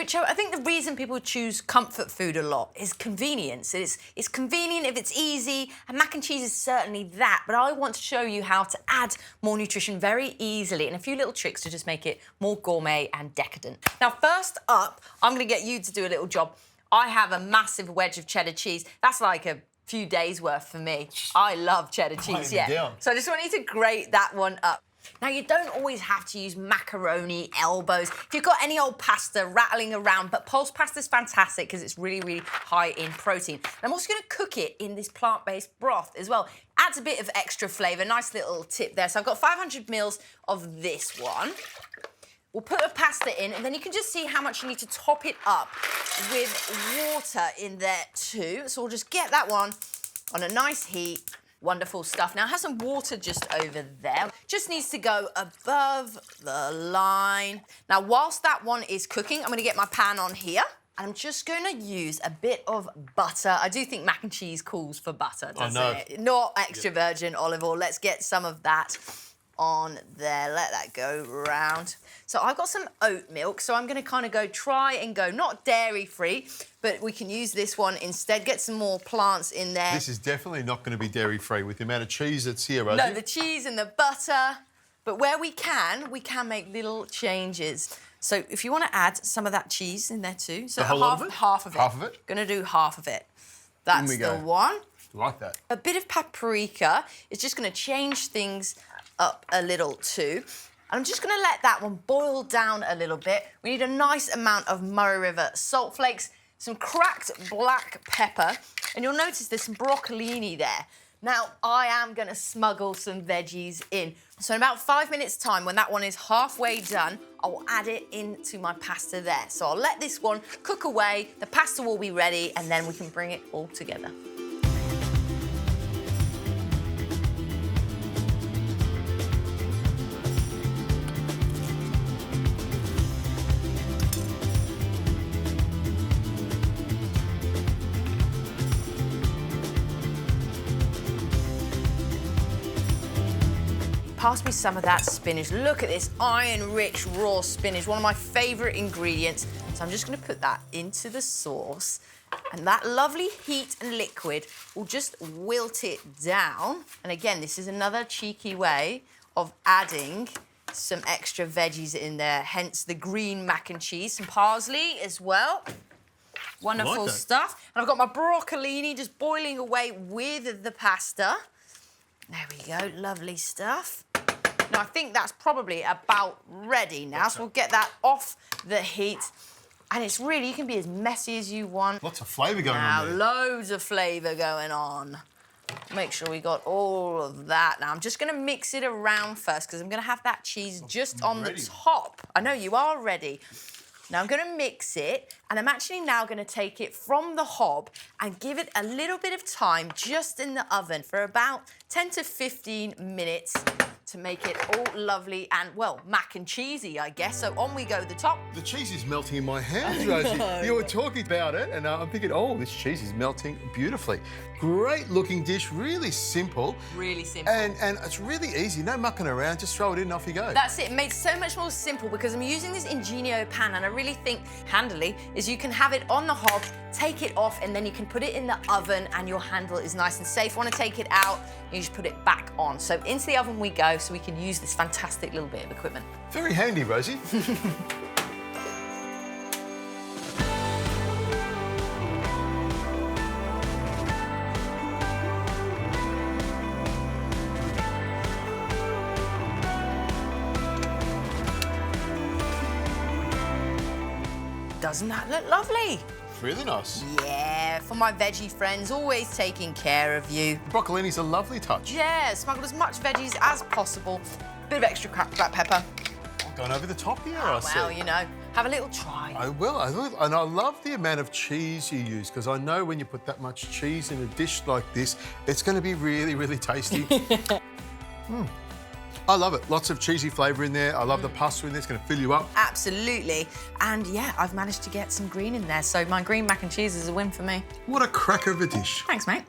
Richo, I think the reason people choose comfort food a lot is convenience. It's convenient if it's easy, and mac and cheese is certainly that, but I want to show you how to add more nutrition very easily and a few little tricks to just make it more gourmet and decadent. Now, first up, I'm gonna get you to do a little job. I have a massive wedge of cheddar cheese. That's like a few days worth for me. I love cheddar cheese, yeah. So I just want you to grate that one up. Now, you don't always have to use macaroni elbows. If you've got any old pasta rattling around, but pulse pasta is fantastic because it's really, really high in protein. And I'm also going to cook it in this plant-based broth as well. Adds a bit of extra flavour, nice little tip there. So I've got 500 mils of this one. We'll put the pasta in, and then you can just see how much you need to top it up with water in there too. So we'll just get that one on a nice heat. Wonderful stuff. Now, it has some water just over there. Just needs to go above the line. Now, whilst that one is cooking, I'm going to get my pan on here. And I'm just going to use a bit of butter. I do think mac and cheese calls for butter, doesn't it? Not extra virgin olive oil. Let's get some of that on there. Let that go round. So I've got some oat milk, so I'm going to try and go, not dairy-free, but we can use this one instead. Get some more plants in there. This is definitely not going to be dairy-free with the amount of cheese that's here, Rosie. No, the cheese and the butter. But where we can make little changes. So if you want to add some of that cheese in there too. So half of it? Half of it? Going to do half of it. That's the one. Like that. A bit of paprika is just going to change things up a little too. And I'm just going to let that one boil down a little bit. We need a nice amount of Murray River salt flakes, some cracked black pepper, and you'll notice there's some broccolini there. Now, I am going to smuggle some veggies in. So in about 5 minutes' time, when that one is halfway done, I will add it into my pasta there. So I'll let this one cook away, the pasta will be ready, and then we can bring it all together. Pass me some of that spinach. Look at this iron-rich raw spinach, one of my favourite ingredients. So I'm just going to put that into the sauce, and that lovely heat and liquid will just wilt it down. And again, this is another cheeky way of adding some extra veggies in there, hence the green mac and cheese, some parsley as well. Wonderful stuff. And I've got my broccolini just boiling away with the pasta. There we go, lovely stuff. Now, I think that's probably about ready now, so we'll get that off the heat. And it's really, you can be as messy as you want. Lots of flavour going on there. Loads of flavour going on. Make sure we got all of that. Now, I'm just going to mix it around first because I'm going to have that cheese just on the top. I know you are ready. Now, I'm going to mix it, and I'm actually now going to take it from the hob and give it a little bit of time just in the oven for about 10 to 15 minutes to make it all lovely and, well, mac and cheesy, I guess. So on we go, the top. The cheese is melting in my hands, Rosie. You were talking about it, and I'm thinking, oh, this cheese is melting beautifully. Great looking dish, really simple. Really simple. And it's really easy, no mucking around, just throw it in and off you go. That's it, made so much more simple because I'm using this Ingenio pan, and I really think handily is you can have it on the hob, take it off, and then you can put it in the oven and your handle is nice and safe. Want to take it out, you just put it back on. So into the oven we go so we can use this fantastic little bit of equipment. Very handy, Rosie. Doesn't that look lovely? Really nice. Yeah, for my veggie friends, always taking care of you. Broccolini's a lovely touch. Yeah, smuggle as much veggies as possible. Bit of extra cracked black pepper. Going over the top here, I see. Well, you know, have a little try. I will. And I love the amount of cheese you use, because I know when you put that much cheese in a dish like this, it's going to be really, really tasty. I love it. Lots of cheesy flavour in there. I love the pasta in there. It's going to fill you up. Absolutely. And yeah, I've managed to get some green in there, so my green mac and cheese is a win for me. What a cracker of a dish. Thanks, mate.